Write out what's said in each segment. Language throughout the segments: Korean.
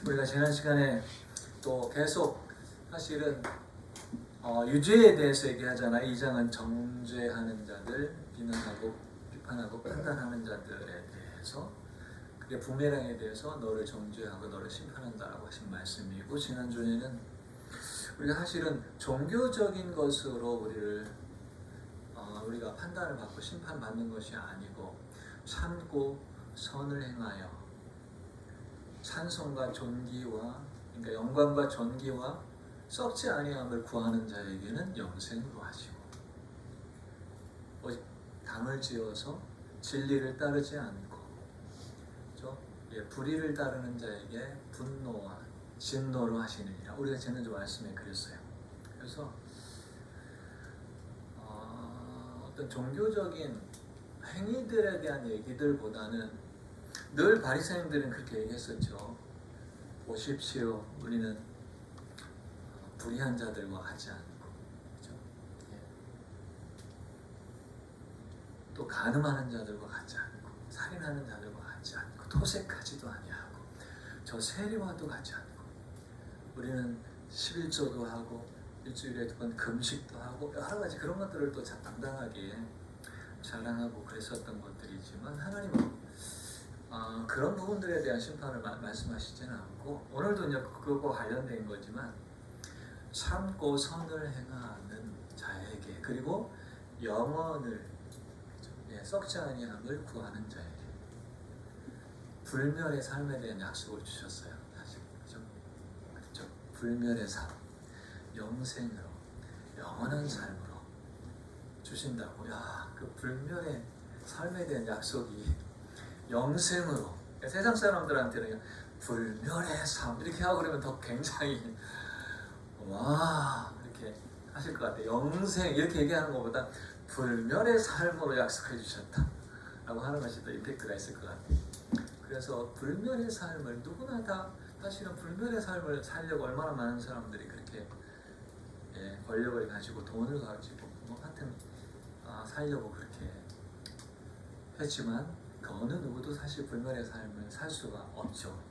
우리가 지난 시간에 또 계속 사실은 유죄에 대해서 얘기하잖아. 2장은 정죄하는 자들, 비난하고 비판하고 판단하는 자들에 대해서, 그게 부메랑에 대해서 너를 정죄하고 너를 심판한다라고 하신 말씀이고, 지난주에는 우리가 사실은 종교적인 것으로 우리가 판단을 받고 심판받는 것이 아니고 참고 선을 행하여 찬송과 존귀와, 그러니까 영광과 존귀와 썩지 아니함을 구하는 자에게는 영생으로 하시고, 오직 당을 지어서 진리를 따르지 않고 불의를 따르는 자에게 분노와 진노로 하시느니라. 우리가 지난주 말씀에 그랬어요. 그래서 어떤 종교적인 행위들에 대한 얘기들보다는 늘 바리새인들은 그렇게 얘기했었죠. 보십시오, 우리는 불의한 자들과 하지 않고, 그렇죠? 또 간음하는 자들과 같지 않고, 살인하는 자들과 같지 않고, 토색하지도 아니하고, 저 세리와도 같지 않고, 우리는 11조도 하고 일주일에 2번 금식도 하고 여러 가지 그런 것들을 또 당당하게 자랑하고 그랬었던 것들이지만, 하나님은 그런 부분들에 대한 심판을 말씀하시지는 않고, 오늘도 이제 그거와 관련된 거지만 참고 선을 행하는 자에게, 그리고 영원을 썩지 아니함을 구하는 자에게 불멸의 삶에 대한 약속을 주셨어요. 사실 그렇죠? 불멸의 삶, 영생으로, 영원한 삶으로 주신다고. 야, 그 불멸의 삶에 대한 약속이 영생으로, 세상 사람들한테는 불멸의 삶 이렇게 하고 그러면 더 굉장히 와 이렇게 하실 것 같아요. 영생 이렇게 얘기하는 것보다 불멸의 삶으로 약속해 주셨다 라고 하는 것이 더 임팩트가 있을 것 같아요. 그래서 불멸의 삶을 누구나 다, 사실은 불멸의 삶을 살려고 얼마나 많은 사람들이 그렇게 권력을 가지고 돈을 가지고 하여튼 살려고 그렇게 했지만, 그 어느 누구도 사실 불멸의 삶을 살 수가 없죠.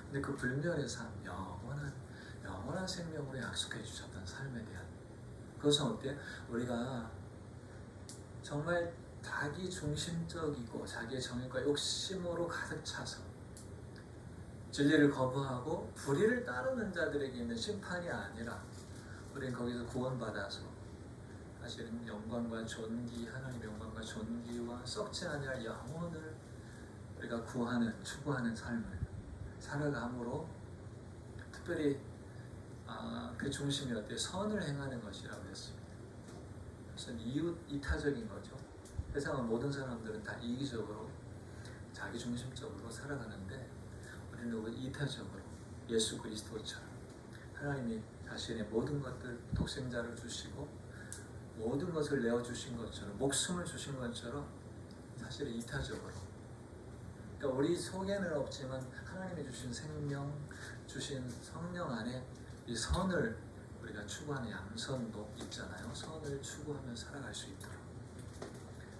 근데 그 불멸의 삶, 영원한 생명으로 약속해 주셨던 삶에 대한, 그것은 어때? 우리가 정말 자기 중심적이고 자기의 정욕과 욕심으로 가득 차서 진리를 거부하고 불의를 따르는 자들에게 있는 심판이 아니라, 우리는 거기서 구원받아서 사실은 영광과 존귀, 하나님의 영광과 존귀와 썩지 아니할 영혼을 우리가 추구하는 삶을 살아감으로, 특별히 그 중심이 어때요? 선을 행하는 것이라고 했습니다. 그래서 이타적인 거죠. 세상은 모든 사람들은 다 이기적으로 자기 중심적으로 살아가는데, 우리는 이타적으로 예수 그리스도처럼 하나님이 자신의 모든 것들, 독생자를 주시고 모든 것을 내어주신 것처럼, 목숨을 주신 것처럼 사실은 이타적으로, 그러니까 우리 속에는 없지만 하나님이 주신 생명, 주신 성령 안에 이 선을 우리가 추구하는 양선도 있잖아요. 선을 추구하며 살아갈 수 있도록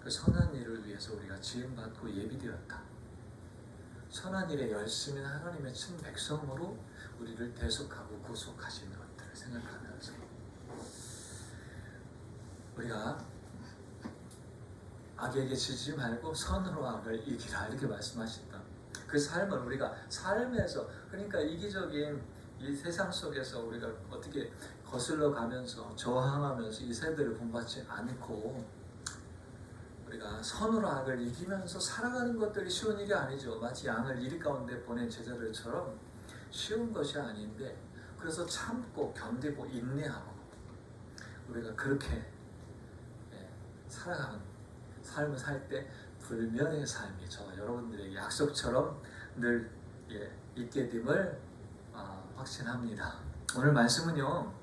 그 선한 일을 위해서 우리가 지음받고 예비되었다. 선한 일에 열심히 하나님의 친 백성으로 우리를 대속하고 구속하시는 것들을 생각하면서 우리가 악에게 지지 말고 선으로 악을 이기라, 이렇게 말씀하신다. 그 삶을 우리가 삶에서, 그러니까 이기적인 이 세상 속에서 우리가 어떻게 거슬러 가면서 저항하면서 이 세대를 본받지 않고 우리가 선으로 악을 이기면서 살아가는 것들이 쉬운 일이 아니죠. 마치 양을 이리 가운데 보낸 제자들처럼 쉬운 것이 아닌데, 그래서 참고 견디고 인내하고 우리가 그렇게 살아가는 삶을 살 때 불멸의 삶이 저와 여러분들의 약속처럼 늘 있게 됨을 확신합니다. 오늘 말씀은요,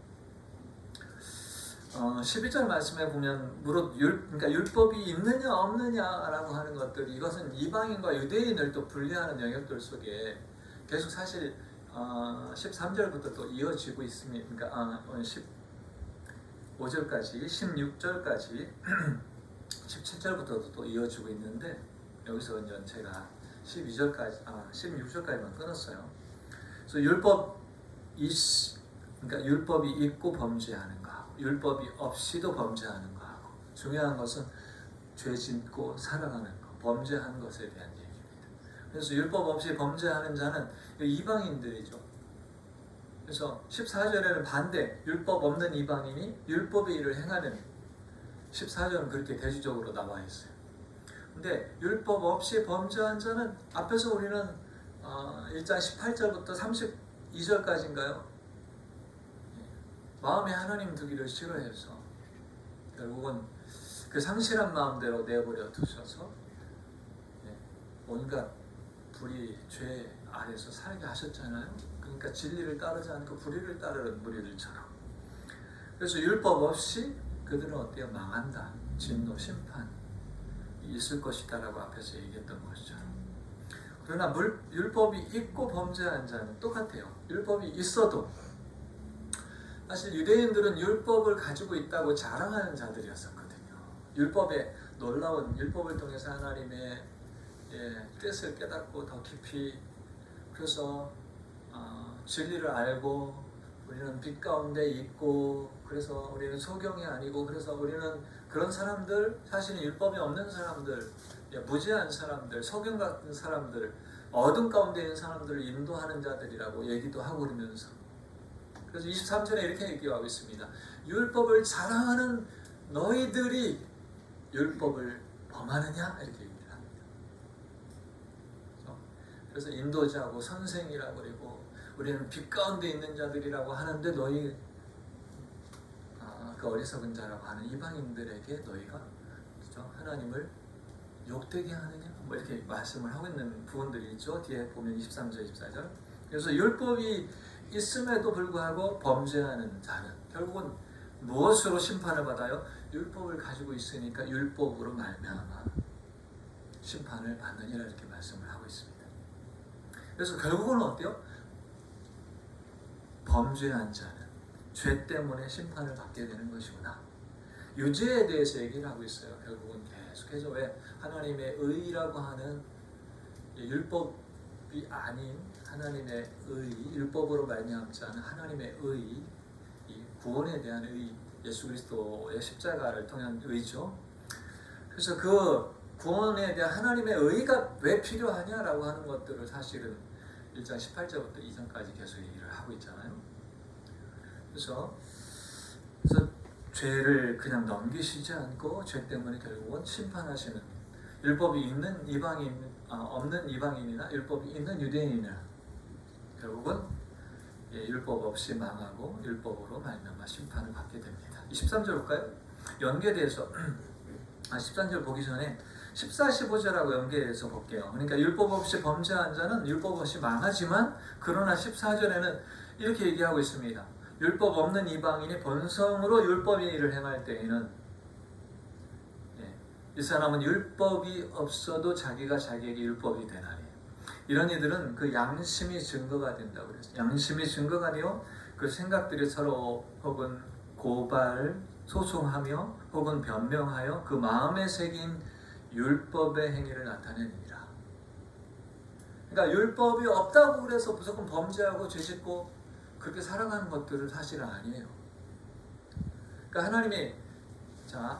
12절 말씀에 보면 그러니까 율법이 있느냐 없느냐라고 하는 것들, 이것은 이방인과 유대인을 또 분리하는 영역들 속에 계속 사실 13절부터 또 이어지고 있습니다. 그러니까 15절까지 16절까지 17절부터도 또 이어지고 있는데, 여기서 이제 제가 16절까지만 끊었어요. 그래서 그러니까 율법이 있고 범죄하는 거하고 율법이 없이도 범죄하는 거하고 중요한 것은 죄 짓고 살아가는 것, 범죄하는 것에 대한 얘기입니다. 그래서 율법 없이 범죄하는 자는 이방인들이죠. 그래서 14절에는 반대, 율법 없는 이방인이 율법의 일을 행하는 14절은 그렇게 대조적으로 나와 있어요. 근데 율법 없이 범죄한 자는 앞에서 우리는 1장 18절부터 32절까지인가요? 마음에 하나님 두기를 싫어해서 결국은 그 상실한 마음대로 내버려 두셔서 온갖 불의, 죄 아래서 살게 하셨잖아요. 그러니까 진리를 따르지 않고 불의를 따르는 무리들처럼. 그래서 율법 없이 그들은 어때요? 망한다. 진노, 심판 있을 것이다 라고 앞에서 얘기했던 것처럼. 그러나 율법이 있고 범죄한 자는 똑같아요. 율법이 있어도 사실 유대인들은 율법을 가지고 있다고 자랑하는 자들이었었거든요. 율법의 놀라운 율법을 통해서 하나님의 뜻을 깨닫고 더 깊이 그래서 진리를 알고 우리는 빛 가운데 있고 그래서 우리는 소경이 아니고 그래서 우리는 그런 사람들 사실은 율법이 없는 사람들 무지한 사람들 소경 같은 사람들 어둠 가운데 있는 사람들을 인도하는 자들이라고 얘기도 하고 그러면서 그래서 23절에 이렇게 얘기하고 있습니다. 율법을 자랑하는 너희들이 율법을 범하느냐 이렇게 얘기를 합니다. 그래서 인도자고 선생이라고 그리고 우리는 빛 가운데 있는 자들이라고 하는데 너희 그 어리석은 자라고 하는 이방인들에게 너희가 그렇죠? 하나님을 욕되게 하느냐 뭐 이렇게 말씀을 하고 있는 부분들이 있죠. 뒤에 보면 23절 24절. 그래서 율법이 있음에도 불구하고 범죄하는 자는 결국은 무엇으로 심판을 받아요? 율법을 가지고 있으니까 율법으로 말미암아 심판을 받느니라 이렇게 말씀을 하고 있습니다. 그래서 결국은 어때요? 범죄한 자는 죄 때문에 심판을 받게 되는 것이구나. 유죄에 대해서 얘기를 하고 있어요. 결국은 계속해서 왜 하나님의 의라고 하는 율법이 아닌 하나님의 의, 율법으로 말미암지 않은 하나님의 의, 이 구원에 대한 의, 예수 그리스도의 십자가를 통한 의죠. 그래서 그 구원에 대한 하나님의 의가 왜 필요하냐라고 하는 것들을 사실은 1장 18절부터 2장까지 계속 얘기를 하고 있잖아요. 그래서 죄를 그냥 넘기시지 않고 죄 때문에 결국은 심판하시는 율법이 있는 이방인, 없는 이방인이나 율법이 있는 유대인이나 결국은 율법 없이 망하고 율법으로 말미암아 심판을 받게 됩니다. 13절 볼까요? 연계돼서 13절 보기 전에 14, 15절하고 연계해서 볼게요. 그러니까 율법 없이 범죄한 자는 율법 없이 망하지만 그러나 14절에는 이렇게 얘기하고 있습니다. 율법 없는 이방인이 본성으로 율법의 일을 행할 때에는 이 사람은 율법이 없어도 자기가 자기에게 율법이 되나니 이런 이들은 그 양심이 증거가 된다고 그랬어요. 양심이 증거가 되어 그 생각들이 서로 혹은 고발, 소송하며 혹은 변명하여 그 마음에 새긴 율법의 행위를 나타내느니라. 그러니까 율법이 없다고 그래서 무조건 범죄하고 죄짓고 그렇게 살아가는 것들은 사실은 아니에요. 그러니까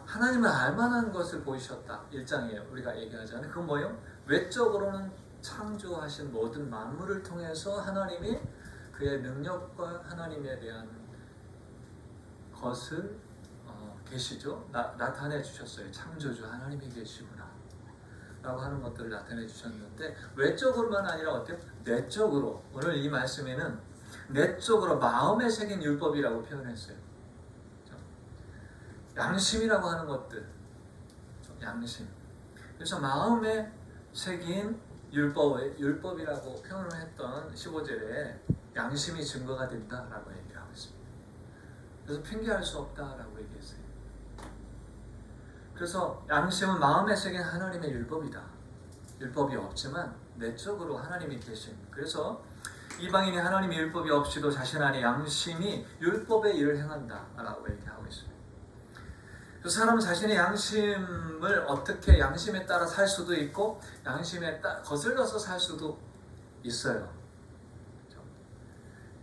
하나님을 알만한 것을 보이셨다. 1장에 우리가 얘기하잖아요. 그건 뭐예요? 외적으로는 창조하신 모든 만물을 통해서 하나님이 그의 능력과 하나님에 대한 것을 계시죠. 나타내 주셨어요. 창조주 하나님이 계시구나 라고 하는 것들을 나타내 주셨는데 외적으로만 아니라 어때요? 내적으로 오늘 이 말씀에는 내적으로 마음에 새긴 율법이라고 표현했어요. 양심이라고 하는 것들 양심 그래서 마음에 새긴 율법이라고 표현을 했던 15절에 양심이 증거가 된다라고 얘기를 하고 있습니다. 그래서 핑계할 수 없다라고 얘기했어요. 그래서 양심은 마음에 새긴 하나님의 율법이다. 율법이 없지만 내적으로 하나님이 계신 그래서 이방인이 하나님의 율법이 없이도 자신 안에 양심이 율법의 일을 행한다라고 얘기하고 있습니다. 그래서 사람은 자신의 양심을 어떻게 양심에 따라 살 수도 있고 양심에 거슬러서 살 수도 있어요.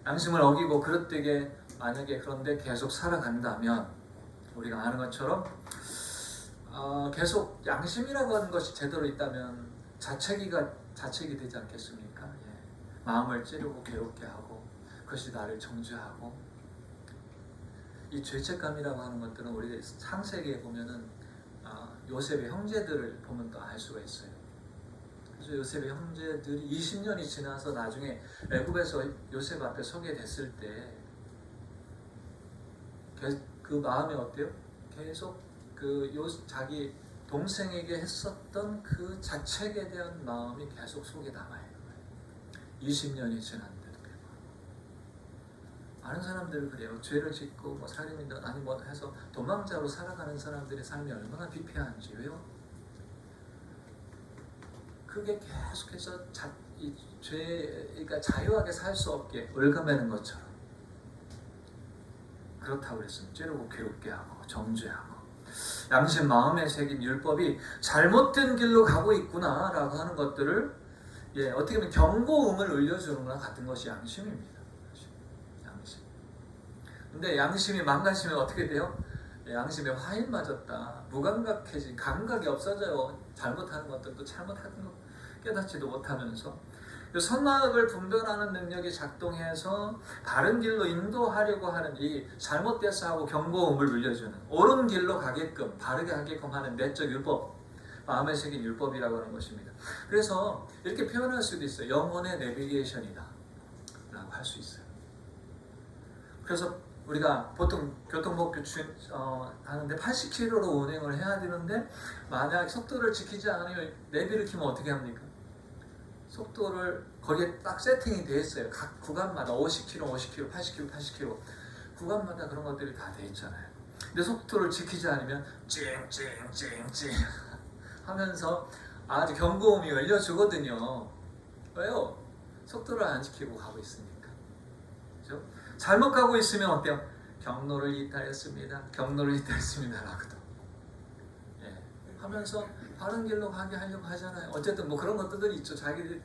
양심을 어기고 그릇되게 만약에 그런데 계속 살아간다면 우리가 아는 것처럼 계속 양심이라고 하는 것이 제대로 있다면 자책이 되지 않겠습니까? 예. 마음을 찌르고 괴롭게 하고 그것이 나를 정죄하고 이 죄책감이라고 하는 것들은 우리가 창세기에 보면은 요셉의 형제들을 보면 또 알 수가 있어요. 그래서 요셉의 형제들이 20년이 지나서 나중에 애굽에서 요셉 앞에 서게 됐을 때 그 마음이 어때요? 계속 자기 동생에게 했었던 그 자책에 대한 마음이 계속 속에 남아있는 거예요. 20년이 지났는데도 불구하고. 많은 사람들은 그래요. 죄를 짓고 뭐 살인이든 아니 뭐 해서 도망자로 살아가는 사람들의 삶이 얼마나 비폐한지. 왜요? 그게 계속해서 그러니까 자유하게 살 수 없게 올가매는 것처럼 그렇다고 그랬으면 찌르고 괴롭게 하고 정죄하고 양심 마음에 새긴 율법이 잘못된 길로 가고 있구나 라고 하는 것들을 어떻게 보면 경고음을 울려주는 거나 같은 것이 양심입니다. 양심. 근데 양심이 망가지면 어떻게 돼요? 양심에 화인 맞았다. 무감각해진 감각이 없어져요. 잘못하는 것들도 잘못하는 거 깨닫지도 못하면서 선악을 분별하는 능력이 작동해서 바른 길로 인도하려고 하는 이 잘못됐어 하고 경고음을 울려주는 옳은 길로 가게끔 바르게 하게끔 하는 내적 율법, 마음에 새긴 율법이라고 하는 것입니다. 그래서 이렇게 표현할 수도 있어요. 영혼의 내비게이션이다 라고 할 수 있어요. 그래서 우리가 보통 교통법규 하는데 80km로 운행을 해야 되는데 만약 속도를 지키지 않으면 내비를 켜면 어떻게 합니까? 속도를 거기에 딱 세팅이 되어 있어요. 각 구간마다 50km, 50km, 80km, 80km 구간마다 그런 것들이 다 되어 있잖아요. 근데 속도를 지키지 않으면 찡찡찡찡 하면서 아주 경고음이 울려주거든요. 왜요? 속도를 안 지키고 가고 있으니까. 그렇죠? 잘못 가고 있으면 어때요? 경로를 이탈했습니다. 경로를 이탈했습니다. 라고도 하면서 바른 길로 가게 하려고 하잖아요. 어쨌든 뭐 그런 것들이 있죠. 자기들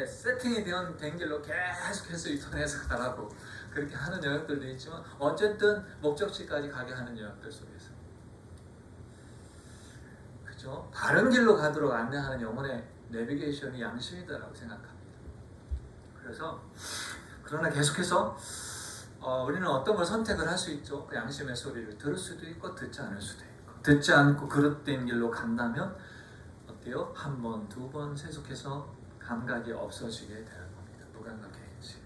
세팅이 된 길로 계속해서 이동해서 가라고 그렇게 하는 영역들도 있지만 어쨌든 목적지까지 가게 하는 영역들 속에서 그죠? 바른 길로 가도록 안내하는 영혼의 내비게이션이 양심이다라고 생각합니다. 그래서 그러나 계속해서 우리는 어떤 걸 선택을 할 수 있죠. 그 양심의 소리를 들을 수도 있고 듣지 않을 수도 있고 듣지 않고 그릇된 길로 간다면 어때요? 한 번, 두 번 계속해서 감각이 없어지게 되는 겁니다. 무감각해지.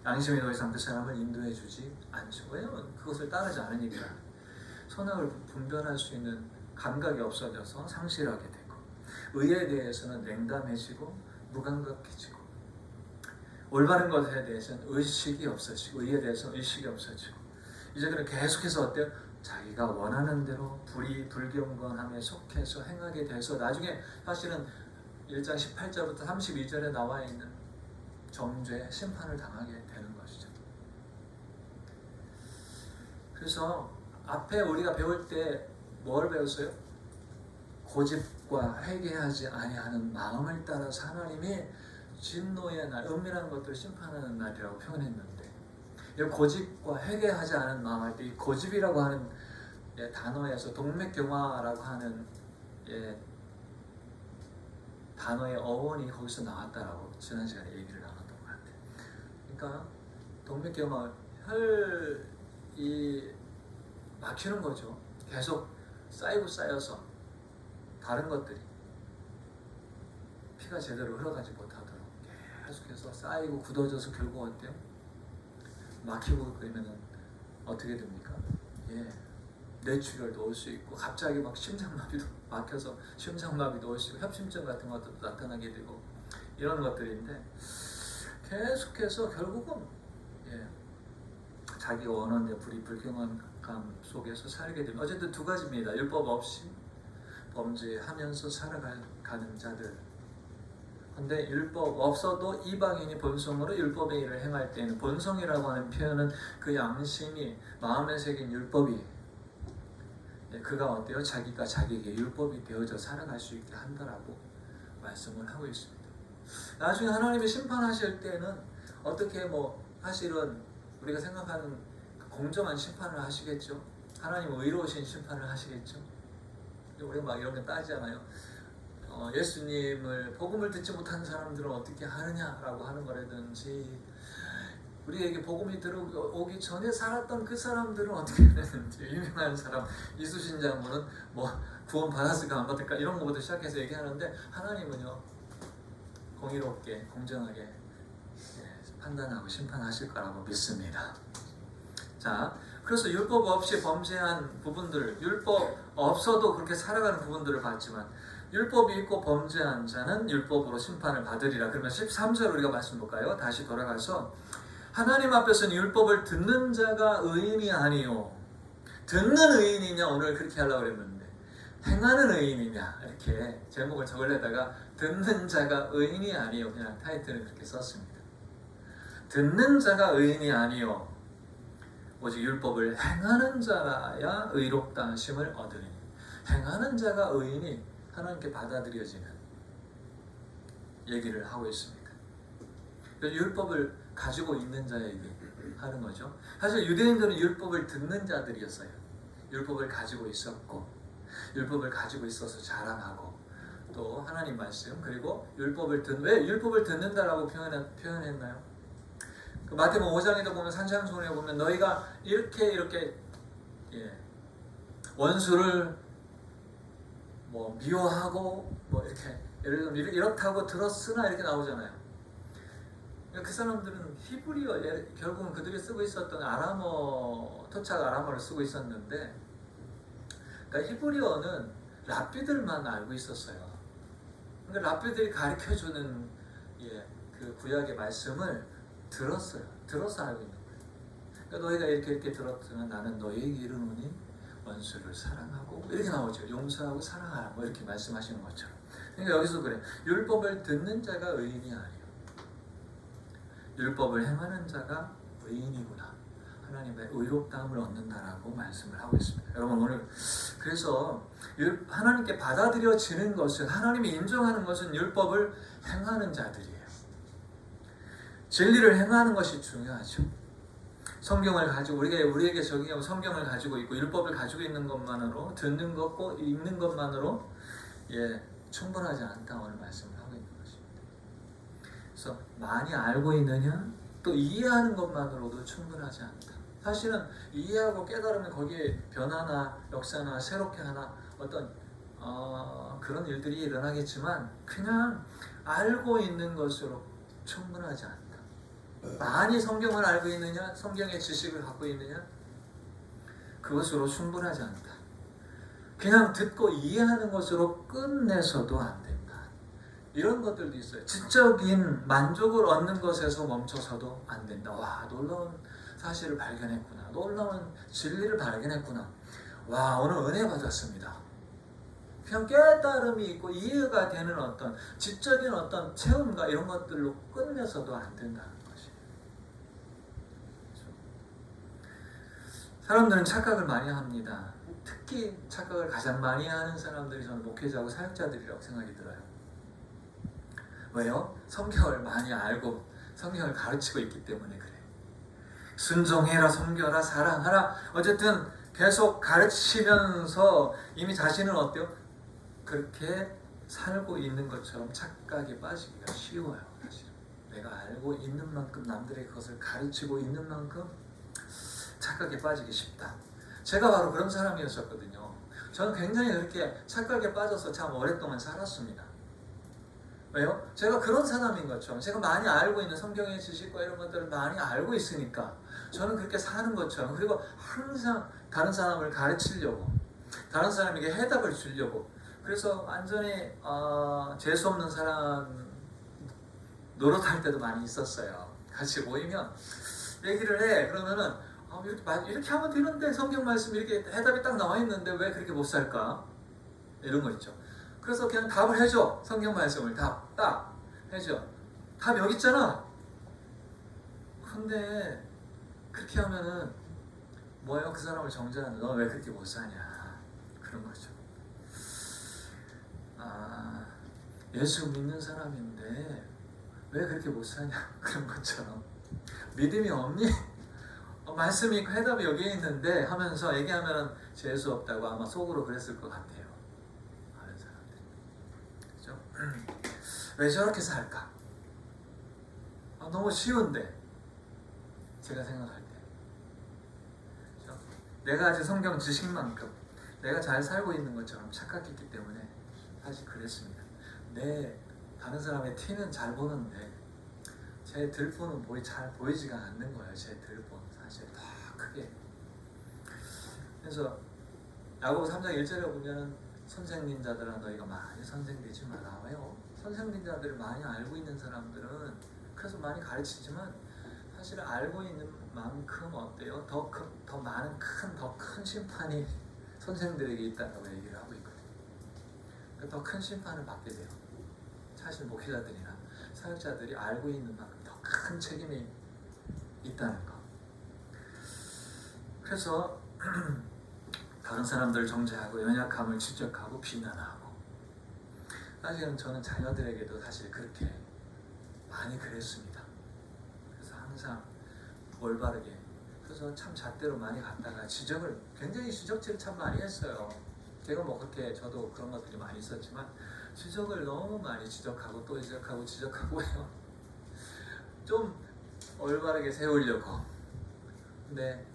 양심이 더 이상 그 사람을 인도해 주지 않죠. 왜냐면 그것을 따르지 않으니까 선악을 분별할 수 있는 감각이 없어져서 상실하게 되고 의에 대해서는 냉담해지고 무감각해지고 올바른 것에 대해서는 의식이 없어지고 의에 대해서는 의식이 없어지고 이제 그는 계속해서 어때요? 자기가 원하는 대로 불경건함에 속해서 행하게 돼서 나중에 사실은 1장 18절부터 32절에 나와 있는 정죄, 심판을 당하게 되는 것이죠. 그래서 앞에 우리가 배울 때 뭘 배웠어요? 고집과 회개하지 아니하는 마음을 따라서 하나님이 진노의 날, 은밀한 것들을 심판하는 날이라고 표현했는데 이 고집과 회개하지 않은 마음 할 때 이 고집이라고 하는 단어에서 동맥경화라고 하는 단어의 어원이 거기서 나왔다라고 지난 시간에 얘기를 나눴던 것 같아요. 그러니까 동맥경화 혈이 막히는 거죠. 계속 쌓여서 다른 것들이 피가 제대로 흘러가지 못하도록 계속해서 쌓이고 굳어져서 결국 어때요? 막히고 그러면은 어떻게 됩니까? 뇌출혈도 올 수 있고 갑자기 막 심장마비도 막혀서 심장마비도 올 수 있고 협심증 같은 것도 나타나게 되고 이런 것들인데 계속해서 결국은 자기가 원하는 데 불경함 속에서 살게 되면 어쨌든 두 가지입니다. 율법 없이 범죄하면서 살아가는 자들. 근데 율법 없어도 이방인이 본성으로 율법의 일을 행할 때는 본성이라고 하는 표현은 그 양심이 마음에 새긴 율법이 그가 어때요? 자기가 자기에게 율법이 되어져 살아갈 수 있게 한다라고 말씀을 하고 있습니다. 나중에 하나님이 심판하실 때는 어떻게 뭐 사실은 우리가 생각하는 공정한 심판을 하시겠죠. 하나님은 의로우신 심판을 하시겠죠. 우리가 막 이런 거 따지잖아요. 예수님을 복음을 듣지 못한 사람들은 어떻게 하느냐라고 하는 거라든지, 우리에게 복음이 들어오기 전에 살았던 그 사람들은 어떻게 했는지, 유명한 사람 이수신 장모는 뭐 구원 받았을까 안 받을까 이런 것부터 시작해서 얘기하는데, 하나님은요 공의롭게 공정하게 판단하고 심판하실 거라고 믿습니다. 자, 그래서 율법 없이 범죄한 부분들, 율법 없어도 그렇게 살아가는 부분들을 봤지만, 율법이 있고 범죄한 자는 율법으로 심판을 받으리라. 그러면 13절 우리가 말씀 볼까요? 다시 돌아가서, 하나님 앞에서는 율법을 듣는 자가 의인이 아니요, 듣는 의인이냐, 오늘 그렇게 하려고 그랬는데 행하는 의인이냐, 이렇게 제목을 적으려다가 듣는 자가 의인이 아니요, 그냥 타이틀을 그렇게 썼습니다. 듣는 자가 의인이 아니요, 오직 율법을 행하는 자야 의롭다 하심을 얻으리니. 행하는 자가 의인이 하나님께 받아들여지는 얘기를 하고 있습니다. 율법을 가지고 있는 자에게 하는 거죠. 사실 유대인들은 율법을 듣는 자들이었어요. 율법을 가지고 있었고, 율법을 가지고 있어서 자랑하고, 또 하나님 말씀, 그리고 왜 율법을 듣는다라고 표현했나요? 그 마태복음 5장에도 보면, 산상수훈에 보면 너희가 이렇게 원수를 뭐 미워하고 뭐 이렇게 예를 들면 이렇다고 들었으나 이렇게 나오잖아요. 그 사람들은 히브리어, 결국은 그들이 쓰고 있었던 아람어, 토착 아람어를 쓰고 있었는데, 그러니까 히브리어는 랍비들만 알고 있었어요. 그러니까 랍비들이 가르쳐주는 그 구약의 말씀을 들어서 알고 있는 거예요. 그러니까 너희가 이렇게 들었으면 나는 너희에게 이르노니 원수를 사랑하고, 이렇게 나오죠. 용서하고 사랑하라, 뭐 이렇게 말씀하시는 것처럼. 그러니까 여기서 그래, 율법을 듣는 자가 의인이 아니에요, 율법을 행하는 자가 의인이구나, 하나님의 의롭다함을 얻는다라고 말씀을 하고 있습니다. 여러분, 오늘 그래서 하나님께 받아들여지는 것은, 하나님이 인정하는 것은 율법을 행하는 자들이에요. 진리를 행하는 것이 중요하죠. 성경을 가지고 우리에게 적용하고 성경을 가지고 있고 율법을 가지고 있는 것만으로, 듣는 것고 읽는 것만으로 충분하지 않다, 오늘 말씀을 하고 있는 것입니다. 그래서 많이 알고 있느냐, 또 이해하는 것만으로도 충분하지 않다. 사실은 이해하고 깨달으면 거기에 변화나 역사나 새롭게 하나 어떤 그런 일들이 일어나겠지만, 그냥 알고 있는 것으로 충분하지 않다. 많이 성경을 알고 있느냐, 성경의 지식을 갖고 있느냐, 그것으로 충분하지 않다. 그냥 듣고 이해하는 것으로 끝내서도 안 된다. 이런 것들도 있어요. 지적인 만족을 얻는 것에서 멈춰서도 안 된다. 와, 놀라운 사실을 발견했구나, 놀라운 진리를 발견했구나, 와, 오늘 은혜 받았습니다. 그냥 깨달음이 있고 이해가 되는 어떤 지적인 어떤 체험과 이런 것들로 끝내서도 안 된다는 것이에요. 사람들은 착각을 많이 합니다. 특히 착각을 가장 많이 하는 사람들이 저는 목회자하고 사역자들이라고 생각이 들어요. 왜요? 성경을 많이 알고 성경을 가르치고 있기 때문에 그래요. 순종해라, 섬겨라, 사랑하라, 어쨌든 계속 가르치면서 이미 자신은 어때요? 그렇게 살고 있는 것처럼 착각에 빠지기가 쉬워요. 사실 내가 알고 있는 만큼, 남들에게 그것을 가르치고 있는 만큼 착각에 빠지기 쉽다. 제가 바로 그런 사람이었었거든요. 저는 굉장히 그렇게 착각에 빠져서 참 오랫동안 살았습니다. 왜요? 제가 그런 사람인 것처럼, 제가 많이 알고 있는 성경의 지식과 이런 것들을 많이 알고 있으니까 저는 그렇게 사는 것처럼, 그리고 항상 다른 사람을 가르치려고, 다른 사람에게 해답을 주려고, 그래서 완전히 재수없는 사람 노릇할 때도 많이 있었어요. 같이 모이면 얘기를 해. 그러면은 이렇게 하면 되는데, 성경 말씀 이렇게 해답이 딱 나와 있는데 왜 그렇게 못 살까? 이런 거 있죠. 그래서 그냥 답을 해줘. 성경 말씀을 딱 해줘. 답 여기 있잖아. 근데 그렇게 하면은 뭐예요? 그 사람을 정죄하는, 너 왜 그렇게 못 사냐, 그런 거죠. 예수 믿는 사람인데 왜 그렇게 못 사냐, 그런 것처럼 믿음이 없니? 말씀이 있고 해답이 여기에 있는데 하면서 얘기하면 재수 없다고 아마 속으로 그랬을 것 같아요. 많은 사람들이. 그죠? 왜 저렇게 살까? 너무 쉬운데 제가 생각할 때 그죠? 내가 아직 성경 지식만큼 내가 잘 살고 있는 것처럼 착각했기 때문에 사실 그랬습니다. 다른 사람의 티는 잘 보는데 제 들보는 잘 보이지가 않는 거예요. 제 들보 사실 더 크게. 그래서 야고보 3장 1절에 보면 선생님자들아 너희가 많이 선생되지 마라. 왜요? 선생님자들을 많이 알고 있는 사람들은 그래서 많이 가르치지만 사실 알고 있는 만큼 어때요? 더 많은 더 큰 심판이 선생들에게 있다고 얘기를 하고 있거든요. 더 큰 심판을 받게 돼요. 사실 목회자들이나 사역자들이 알고 있는 만큼 더 큰 책임이 있다는 거. 그래서 다른 사람들을 정죄하고 연약함을 지적하고 비난하고 사실은 저는 자녀들에게도 사실 그렇게 많이 그랬습니다. 그래서 항상 올바르게 그래서 참 잣대로 많이 갔다가 굉장히 지적질을 참 많이 했어요. 제가 그렇게 저도 그런 것들이 많이 있었지만 지적을 너무 많이 지적하고 또 지적하고 해요. 좀 올바르게 세우려고. 근데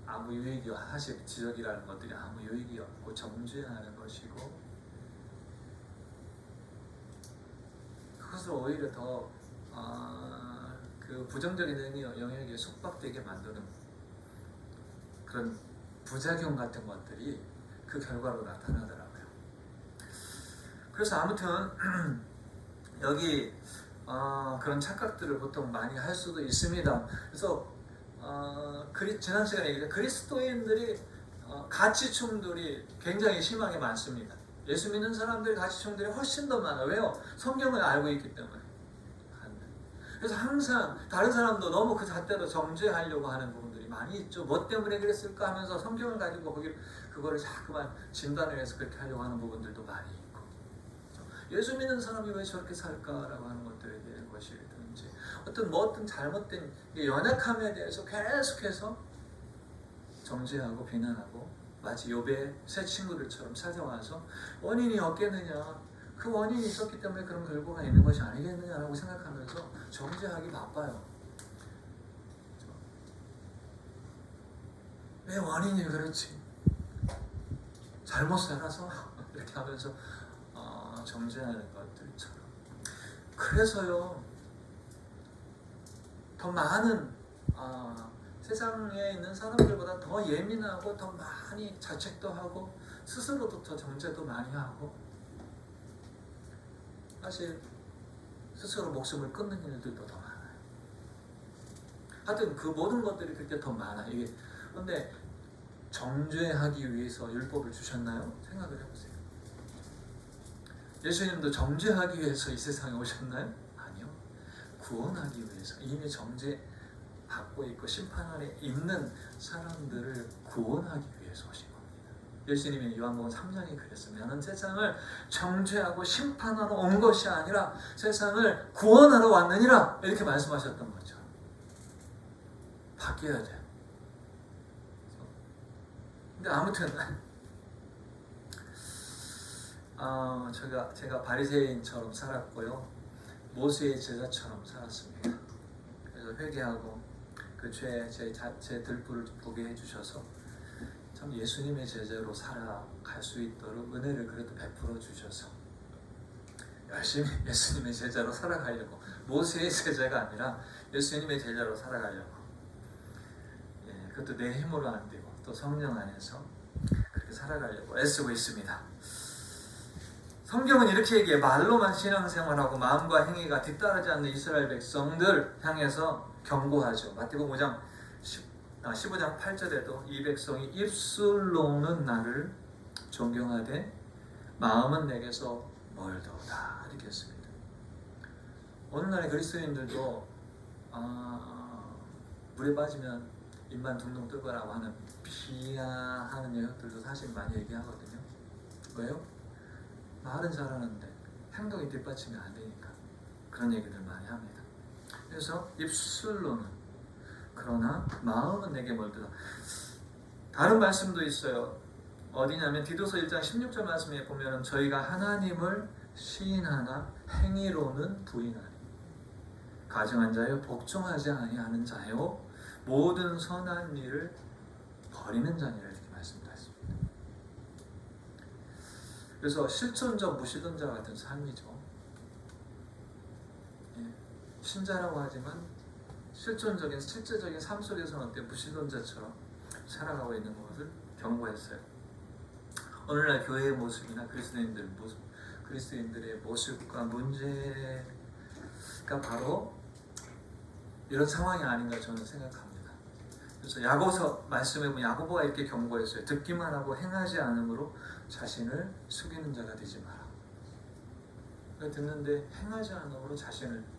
아무 유익이 사실 지적이라는 것들이 아무 유익이 없고 정죄하는 것이고 그것을 오히려 더 그 부정적인 영역에 속박되게 만드는 그런 부작용 같은 것들이 그 결과로 나타나더라고요. 그래서 아무튼 여기 그런 착각들을 보통 많이 할 수도 있습니다. 그래서 지난 시간에 얘기했죠. 그리스도인들이 가치 충돌이 굉장히 심하게 많습니다. 예수 믿는 사람들의 가치 충돌이 훨씬 더 많아요. 왜요? 성경을 알고 있기 때문에. 그래서 항상 다른 사람도 너무 그 잣대로 정죄하려고 하는 부분들이 많이 있죠. 뭐 때문에 그랬을까 하면서 성경을 가지고 그거를 자꾸만 진단을 해서 그렇게 하려고 하는 부분들도 많이 있고, 예수 믿는 사람이 왜 저렇게 살까라고 하는 것들에 대한 것이든지 어떤 잘못된 연약함에 대해서 계속해서 정죄하고 비난하고 마치 욥의 새 친구들처럼 찾아와서 원인이 없겠느냐, 그 원인이 있었기 때문에 그런 결과가 있는 것이 아니겠느냐라고 생각하면서 정죄하기 바빠요. 왜 원인이 그렇지? 잘못 살아서 이렇게 하면서 정죄하는 것들처럼. 그래서요, 더 많은 세상에 있는 사람들보다 더 예민하고 더 많이 자책도 하고 스스로도 더 정죄도 많이 하고 사실 스스로 목숨을 끊는 일들도 더 많아요. 하여튼 그 모든 것들이 그렇게 더 많아요. 그런데 정죄하기 위해서 율법을 주셨나요? 생각을 해보세요. 예수님도 정죄하기 위해서 이 세상에 오셨나요? 아니요. 구원하기 위해서 이미 정죄받고 있고 심판 아래 있는 사람들을 구원하기 위해서 오신 겁니다. 예수님이 요한복음 3장에 그랬습니다. 나는 세상을 정죄하고 심판하러 온 것이 아니라 세상을 구원하러 왔느니라, 이렇게 말씀하셨던 거죠. 바뀌어야 돼요. 근데 아무튼 제가 바리새인처럼 살았고요, 모세의 제자처럼 살았습니다. 그래서 회개하고 그 제 들불을 보게 해주셔서 참 예수님의 제자로 살아갈 수 있도록 은혜를 그래도 베풀어 주셔서 열심히 예수님의 제자로 살아가려고, 모세의 제자가 아니라 예수님의 제자로 살아가려고, 그것도 내 힘으로 안 되고 또 성령 안에서 그렇게 살아가려고 애쓰고 있습니다. 성경은 이렇게 얘기해. 말로만 신앙생활하고 마음과 행위가 뒤따르지 않는 이스라엘 백성들 향해서 경고하죠. 마태복음 15장 8절에도 이 백성이 입술로는 나를 존경하되 마음은 내게서 멀도다, 이렇게 했습니다. 오늘날의 그리스도인들도 물에 빠지면 입만 둥둥 뜨거라고 하는 비하하는 영역들도 사실 많이 얘기하거든요. 왜요? 말은 잘하는데 행동이 뒷받침이 안 되니까 그런 얘기들 많이 합니다. 그래서 입술로는 그러나 마음은 내게 멀더라. 다른 말씀도 있어요. 어디냐면 디도서 1장 16절 말씀에 보면 저희가 하나님을 시인하나 행위로는 부인하니 가증한 자요 복종하지 아니하는 자요 모든 선한 일을 버리는 자니라 이렇게 말씀하셨습니다. 그래서 실존자 무실존자 같은 삶이죠. 신자라고 하지만 실제적인 삶 속에서는 어때요? 무신론자처럼 살아가고 있는 것을 경고했어요. 오늘날 교회의 모습이나 그리스도인들의 모습과 문제가 바로 이런 상황이 아닌가 저는 생각합니다. 그래서 야고보서 말씀에 보면 야고보가 이렇게 경고했어요. 듣기만 하고 행하지 않음으로 자신을 속이는 자가 되지 마라. 듣는데 행하지 않음으로 자신을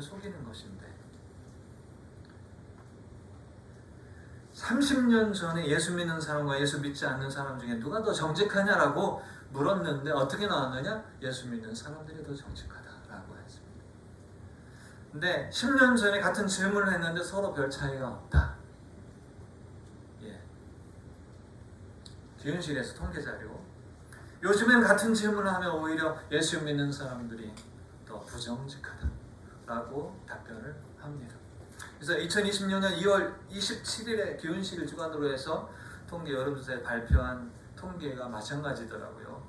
속이는 것인데 30년 전에 예수 믿는 사람과 예수 믿지 않는 사람 중에 누가 더 정직하냐라고 물었는데 어떻게 나왔느냐? 예수 믿는 사람들이 더 정직하다라고 했습니다. 근데 10년 전에 같은 질문을 했는데 서로 별 차이가 없다. 기윤실에서 통계 자료. 요즘엔 같은 질문을 하면 오히려 예수 믿는 사람들이 더 부정직하다라고 답변을 합니다. 그래서 2020년 2월 27일에 기윤실을 주관으로 해서 통계 여름조사에 발표한 통계가 마찬가지더라고요.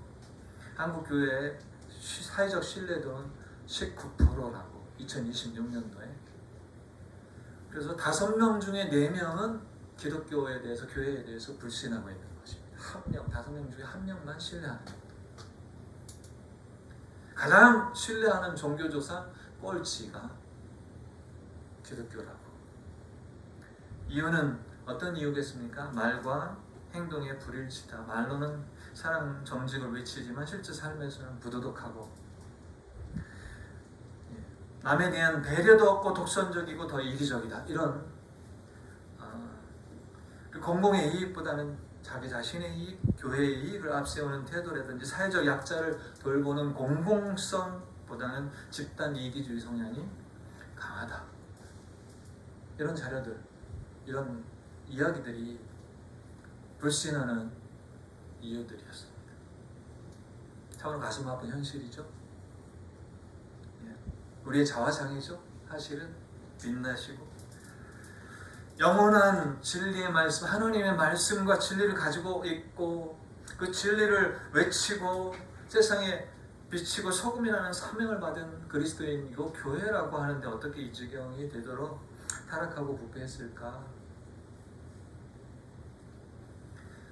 한국 교회의 사회적 신뢰도는 19%라고 2026년도에. 그래서 5명 중에 4명은 기독교에 대해서 교회에 대해서 불신하고 있는 것입니다. 5명 중에 1명만 신뢰하는 겁니다. 가장 신뢰하는 종교조사 꼴찌가 기독교라고. 이유는 어떤 이유겠습니까? 말과 행동의 불일치다. 말로는 사랑 정직을 외치지만 실제 삶에서는 부도덕하고 남에 대한 배려도 없고 독선적이고 더 이기적이다. 이런 공공의 이익보다는 자기 자신의 이익, 교회의 이익을 앞세우는 태도라든지 사회적 약자를 돌보는 공공성보다는 집단 이기주의 성향이 강하다. 이런 자료들, 이런 이야기들이 불신하는 이유들이었습니다. 참으로 가슴 아픈 현실이죠. 우리의 자화상이죠. 사실은 빛나시고 영원한 진리의 말씀, 하나님의 말씀과 진리를 가지고 있고 그 진리를 외치고 세상에 비치고 소금이라는 사명을 받은 그리스도인이고 교회라고 하는데 어떻게 이 지경이 되도록 타락하고 부패했을까?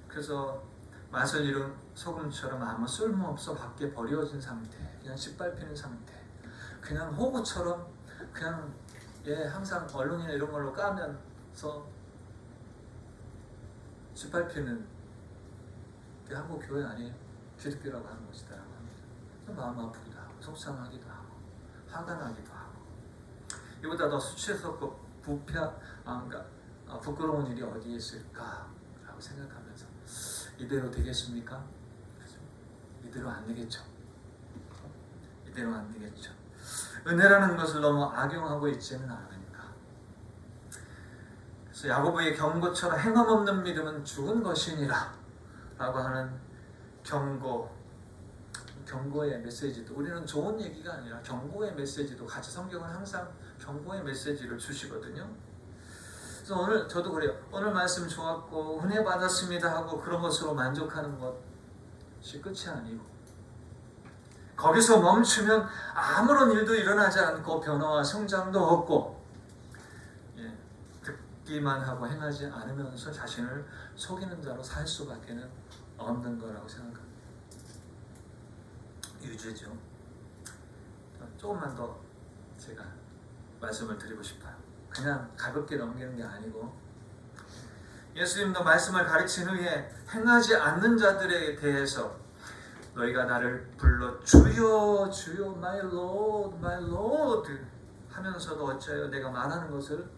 그래서 맛을 잃은 소금처럼 아무 쓸모없어 밖에 버려진 상태, 그냥 짓밟히는 상태, 그냥 호구처럼 그냥 항상 언론이나 이런 걸로 까면서 짓밟히는 게 한국 교회 아니에요? 기독교라고 하는 것이다라고 합니다. 마음 아프기도 하고 속상하기도 하고 화가 나기도 하고 이보다 더 수치스럽고 부끄러운 일이 어디에 있을까라고 생각하면서 이대로 되겠습니까? 이대로 안 되겠죠. 이대로 안 되겠죠. 은혜라는 것을 너무 악용하고 있지는 않으니까. 그래서 야고보의 경고처럼 행함 없는 믿음은 죽은 것이니라 라고 하는 경고의 메시지도 우리는 좋은 얘기가 아니라 경고의 메시지도 같이 성경은 항상 경고의 메시지를 주시거든요. 그래서 오늘 저도 그래요. 오늘 말씀 좋았고 은혜 받았습니다 하고 그런 것으로 만족하는 것이 끝이 아니고 거기서 멈추면 아무런 일도 일어나지 않고 변화와 성장도 없고 듣기만 하고 행하지 않으면서 자신을 속이는 자로 살 수밖에 없는 거라고 생각합니다. 유죄죠. 조금만 더 제가 말씀을 드리고 싶어요. 그냥 가볍게 넘기는 게 아니고 예수님도 말씀을 가르친 후에 행하지 않는 자들에 대해서 너희가 나를 불러 주여 주여 my Lord my Lord 하면서도 어찌하여 내가 말하는 것을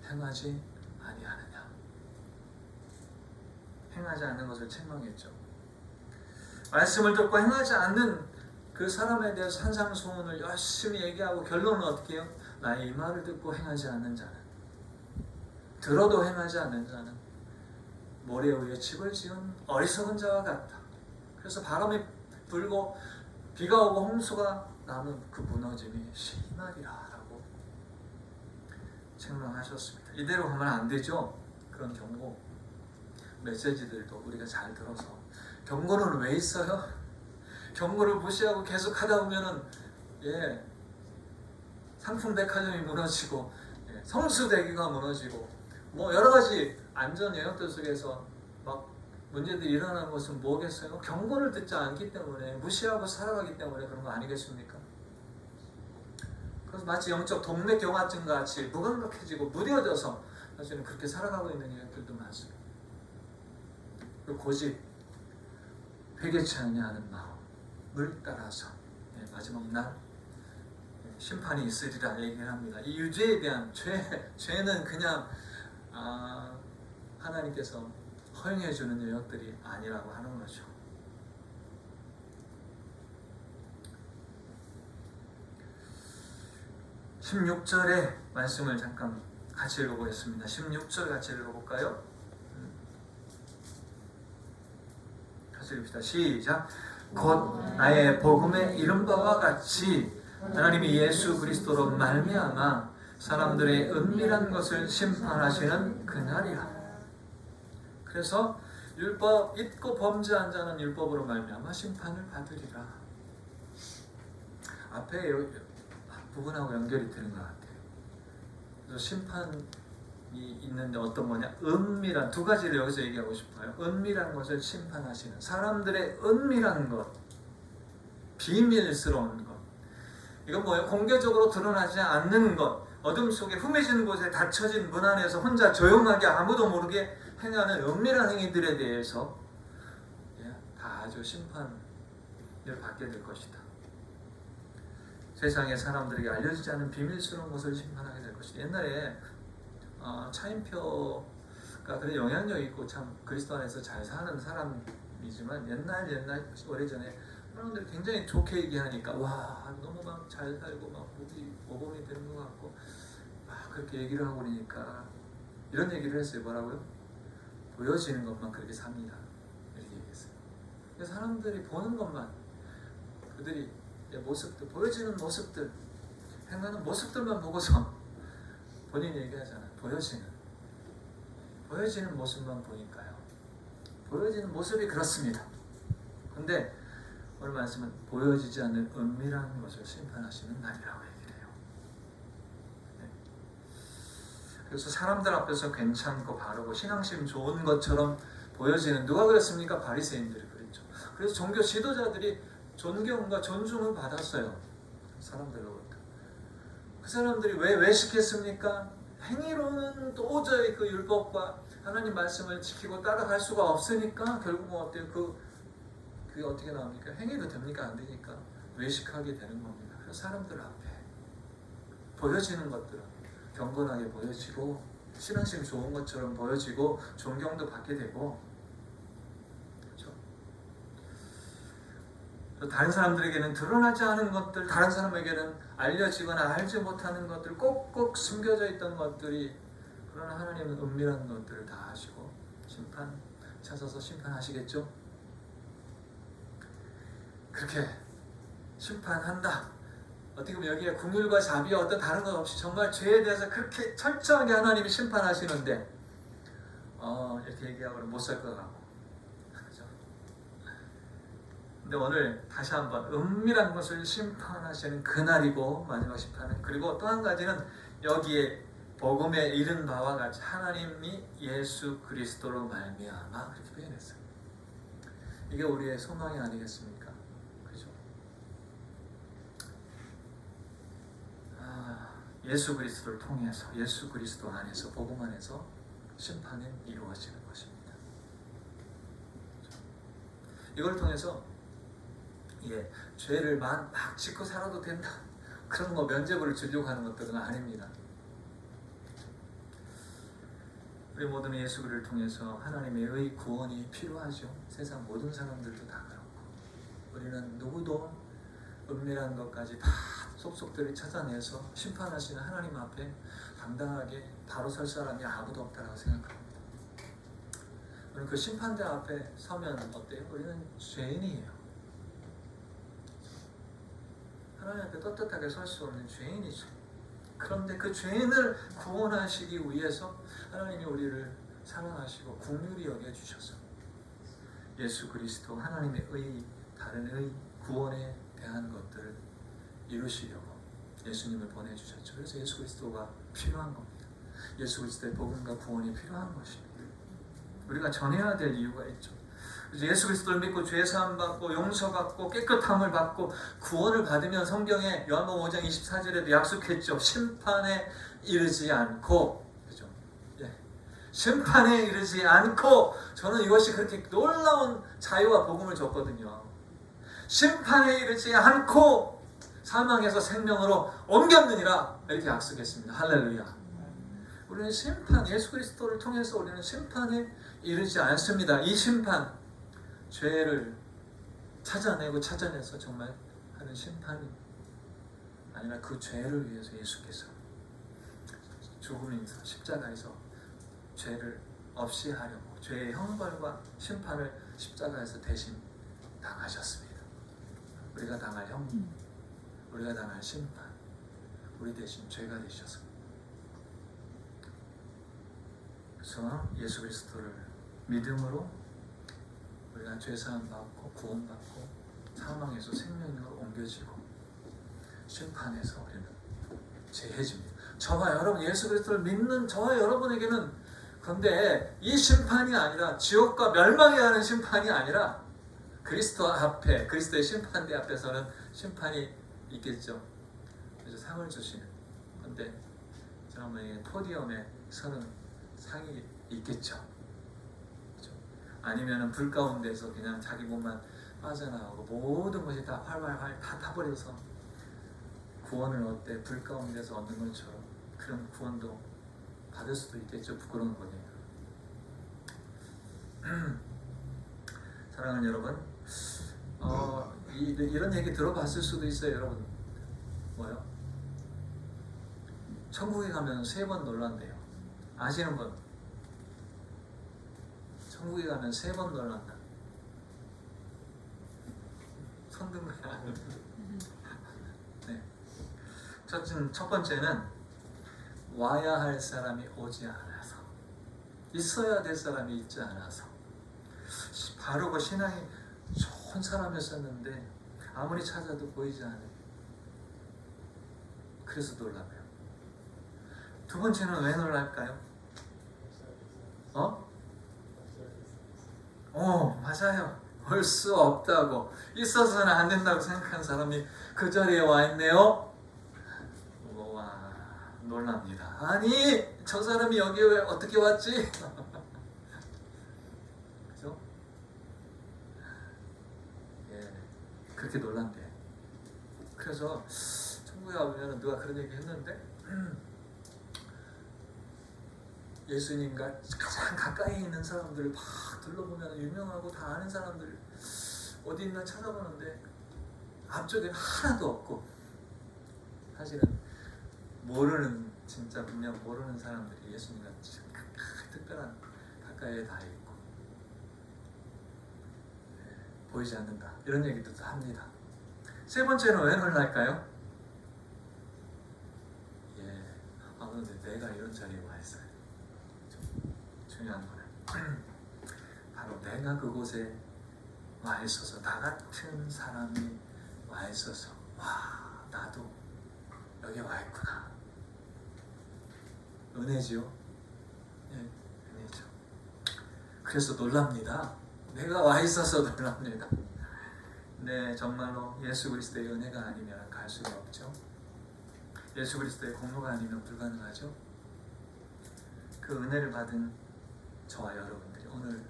행하지 아니하느냐. 행하지 않는 것을 책망했죠. 말씀을 듣고 행하지 않는 그 사람에 대해서 산상소문을 열심히 얘기하고 결론은 어떻게 해요? 나의 이 말을 듣고 행하지 않는 자는, 들어도 행하지 않는 자는 모래 위에 집을 지은 어리석은 자와 같다. 그래서 바람이 불고 비가 오고 홍수가 나면 그 무너짐이 심하리라 라고 책망하셨습니다. 이대로 하면 안 되죠. 그런 경고 메시지들도 우리가 잘 들어서, 경고는 왜 있어요? 경고를 무시하고 계속 하다 보면은 상품백화점이 무너지고 성수대교가 무너지고 뭐 여러 가지 안전 영역들 속에서 막 문제들이 일어나는 것은 뭐겠어요? 경고를 듣지 않기 때문에, 무시하고 살아가기 때문에 그런 거 아니겠습니까? 그래서 마치 영적 동맥경화증 같이 무감각해지고 무뎌져서 사실은 그렇게 살아가고 있는 이야기들도 많습니다. 그리고 고집, 회개치 않냐는 마음을 따라서 마지막 날 심판이 있으리라 얘기를 합니다. 이 유죄에 대한 죄는 그냥 하나님께서 허용해 주는 영역들이 아니라고 하는 거죠. (16절의) 말씀을 잠깐 같이 읽어보겠습니다. 16절 같이 읽어볼까요? 같이 읽읍시다. 시작. 곧 나의 복음에 이른 바와 같이 하나님이 예수 그리스도로 말미암아 사람들의 은밀한 것을 심판하시는 그날이라. 그래서 율법 잊고 범죄한 자는 율법으로 말미암아 심판을 받으리라. 앞에 부분하고 연결이 되는 것 같아요. 그래서 심판이 있는데 어떤 거냐? 은밀한, 두 가지를 여기서 얘기하고 싶어요. 은밀한 것을 심판하시는, 사람들의 은밀한 것, 비밀스러운 것. 이건 뭐예요? 공개적으로 드러나지 않는 것, 어둠 속에 흠해진 곳에 닫혀진 문 안에서 혼자 조용하게 아무도 모르게 행하는 은밀한 행위들에 대해서 다 아주 심판을 받게 될 것이다. 세상의 사람들에게 알려지지 않은 비밀스러운 것을 심판하게 될 것이다. 옛날에 차인표가 그런 영향력이 있고 참 그리스도 안에서 잘 사는 사람이지만 옛날 오래전에 사람들이 굉장히 좋게 얘기하니까 와 너무 막 잘 살고 막 모범이 되는 것 같고 그렇게 얘기를 하고 그러니까 이런 얘기를 했어요. 뭐라고요? 보여지는 것만 그렇게 삽니다. 이렇게 얘기했어요. 그래서 사람들이 보는 것만, 그들이 모습들, 보여지는 모습들, 행하는 모습들만 보고서 본인이 얘기하잖아요. 보여지는 모습만 보니까요. 보여지는 모습이 그렇습니다. 근데 오늘 말씀은 보여지지 않는 은밀한 것을 심판하시는 날이라고 얘기를 해요. 그래서 사람들 앞에서 괜찮고 바르고 신앙심 좋은 것처럼 보여지는, 누가 그랬습니까? 바리새인들이 그랬죠. 그래서 종교 지도자들이 존경과 존중을 받았어요. 사람들로부터. 그 사람들이 왜 외식했습니까? 행위로는 도저히 그 율법과 하나님 말씀을 지키고 따라갈 수가 없으니까 결국은 어때요? 그게 어떻게 나옵니까? 행위도 됩니까? 안 되니까 외식하게 되는 겁니다. 그래서 사람들 앞에 보여지는 것들은 경건하게 보여지고 신앙심이 좋은 것처럼 보여지고 존경도 받게 되고, 그렇죠? 다른 사람들에게는 드러나지 않은 것들, 다른 사람에게는 알려지거나 알지 못하는 것들, 꼭꼭 숨겨져 있던 것들이, 그러나 하나님은 은밀한 것들을 다 하시고 찾아서 심판하시겠죠? 그렇게 심판한다. 어떻게 보면 여기에 긍휼과 자비와 어떤 다른 것 없이 정말 죄에 대해서 그렇게 철저하게 하나님이 심판하시는데 이렇게 얘기하고는 못 살 것 같고, 그렇죠? 근데 오늘 다시 한번 은밀한 것을 심판하시는 그날이고 마지막 심판은, 그리고 또 한 가지는 여기에 복음에 이른 바와 같이 하나님이 예수 그리스도로 말미암아 그렇게 표현했어요. 이게 우리의 소망이 아니겠습니까? 그죠? 예수 그리스도를 통해서, 예수 그리스도 안에서, 복음 안에서 심판이 이루어지는 것입니다. 이걸 통해서 죄를 막 짓고 살아도 된다, 그런 면죄부를 주려고 하는 것들은 아닙니다. 우리 모두는 예수 그리스도를 통해서 하나님의 의 구원이 필요하죠. 세상 모든 사람들도 다 그렇고, 우리는 누구도 은밀한 것까지 다 속속들이 찾아내서 심판하시는 하나님 앞에 당당하게 바로 설 사람이 아무도 없다고 생각합니다. 우리는 그 심판대 앞에 서면 어때요? 우리는 죄인이에요. 하나님 앞에 떳떳하게 설 수 없는 죄인이죠. 그런데 그 죄인을 구원하시기 위해서 하나님이 우리를 사랑하시고 긍휼히 여겨주셔서 예수 그리스도 하나님의 의, 다른 의, 구원에 대한 것들을 이루시려고 예수님을 보내주셨죠. 그래서 예수 그리스도가 필요한 겁니다. 예수 그리스도의 복음과 구원이 필요한 것입니다. 우리가 전해야 될 이유가 있죠. 예수 그리스도를 믿고 죄사함 받고 용서받고 깨끗함을 받고 구원을 받으면 성경에 요한복음 5장 24절에도 약속했죠. 심판에 이르지 않고, 그죠? 예. 심판에 이르지 않고, 저는 이것이 그렇게 놀라운 자유와 복음을 줬거든요. 심판에 이르지 않고 사망에서 생명으로 옮겼느니라 이렇게 약속했습니다. 할렐루야. 우리는 심판, 예수 그리스도를 통해서 우리는 심판에 이르지 않습니다. 이 심판, 죄를 찾아내고 찾아내서 정말 하는 심판이 아니라 그 죄를 위해서 예수께서 죽음에서 십자가에서 죄를 없이 하려고 죄의 형벌과 심판을 십자가에서 대신 당하셨습니다. 우리가 당할 형벌, 우리가 당할 심판, 우리 대신 죄가 되셔서, 그래서 예수 그리스도를 믿음으로 우리가 죄사함 받고 구원받고 사망에서 생명으로 옮겨지고 심판에서 우리는 제해집니다. 저와 여러분, 예수 그리스도를 믿는 저와 여러분에게는, 그런데 이 심판이 아니라 지옥과 멸망에 가는 심판이 아니라 그리스도 앞에, 그리스도의 심판대 앞에서는 심판이 있겠죠. 그래서 상을 주시는, 그런데 지난번에 포디엄에 서는 상이 있겠죠. 그렇죠? 아니면은 불 가운데서 그냥 자기 몸만 빠져나오고 모든 것이 다 활활활 다 타버려서 구원을 얻되 불 가운데서 얻는 것처럼 그런 구원도 받을 수도 있겠죠. 부끄러운 거니에요. 사랑하는 여러분, 이런 얘기 들어봤을 수도 있어요. 여러분, 뭐요? 천국에 가면 3번 놀란대요. 아시는 분? 천국에 가면 3번 놀란다. 손 든 거야. 네. 첫 번째는 와야 할 사람이 오지 않아서, 있어야 될 사람이 있지 않아서, 바르고 신앙이 좋은 사람이었었는데 아무리 찾아도 보이지 않아요. 그래서 놀라요. 두 번째는 왜 놀랄까요? 맞아요. 올 수 없다고, 있어서는 안 된다고 생각하는 사람이 그 자리에 와 있네요. 와, 놀랍니다. 아니, 저 사람이 여기 왜 어떻게 왔지? 그죠? 예, 그렇게 놀란대. 그래서 천국에 가면 누가 그런 얘기 했는데, 예수님과 가장 가까이 있는 사람들을 막 둘러보면 유명하고 다 아는 사람들 어디 있나 찾아보는데 앞쪽에 하나도 없고, 사실은 모르는, 진짜 분명 모르는 사람들이 예수님과 특별한 가까이에 다 있고 보이지 않는다, 이런 얘기도 합니다. 세 번째는 왜 놀랄까요? 그런데 내가 이런 자리에 와 있어요. 중요한 거는 바로 내가 그곳에 와 있어서, 나 같은 사람이 와 있어서, 와, 나도 여기 와 있구나. 은혜지요? 예, 은혜죠. 그래서 놀랍니다. 내가 와 있어서 놀랍니다. 네, 정말로 예수 그리스도의 은혜가 아니면 갈 수가 없죠. 예수 그리스도의 공로가 아니면 불가능하죠. 그 은혜를 받은 저와 여러분들이 오늘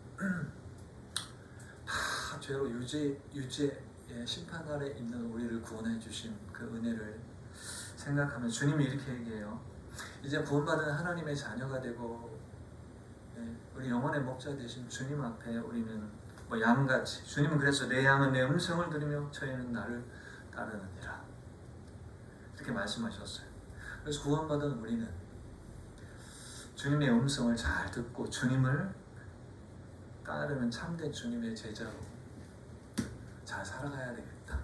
다 죄로 유죄의 심판 아래 있는 우리를 구원해 주신 그 은혜를 생각하면 주님이 이렇게 얘기해요. 이제 구원받은 하나님의 자녀가 되고, 우리 영혼의 목자 되신 주님 앞에 우리는 양같이, 주님은 그래서 내 양은 내 음성을 들으며 저희는 나를 따르느니라. 그렇게 말씀하셨어요. 그래서 구원받은 우리는 주님의 음성을 잘 듣고 주님을 따르는 참된 주님의 제자로 잘 살아가야 되겠다.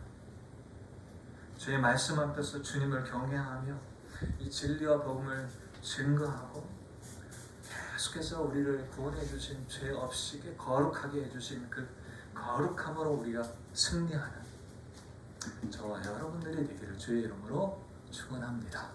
주의 말씀 앞에서 주님을 경외하며 이 진리와 복음을 증거하고 계속해서 우리를 구원해 주신 죄 없이 거룩하게 해주신 그 거룩함으로 우리가 승리하는 저와 여러분들이 되기를 주의 이름으로 축원합니다.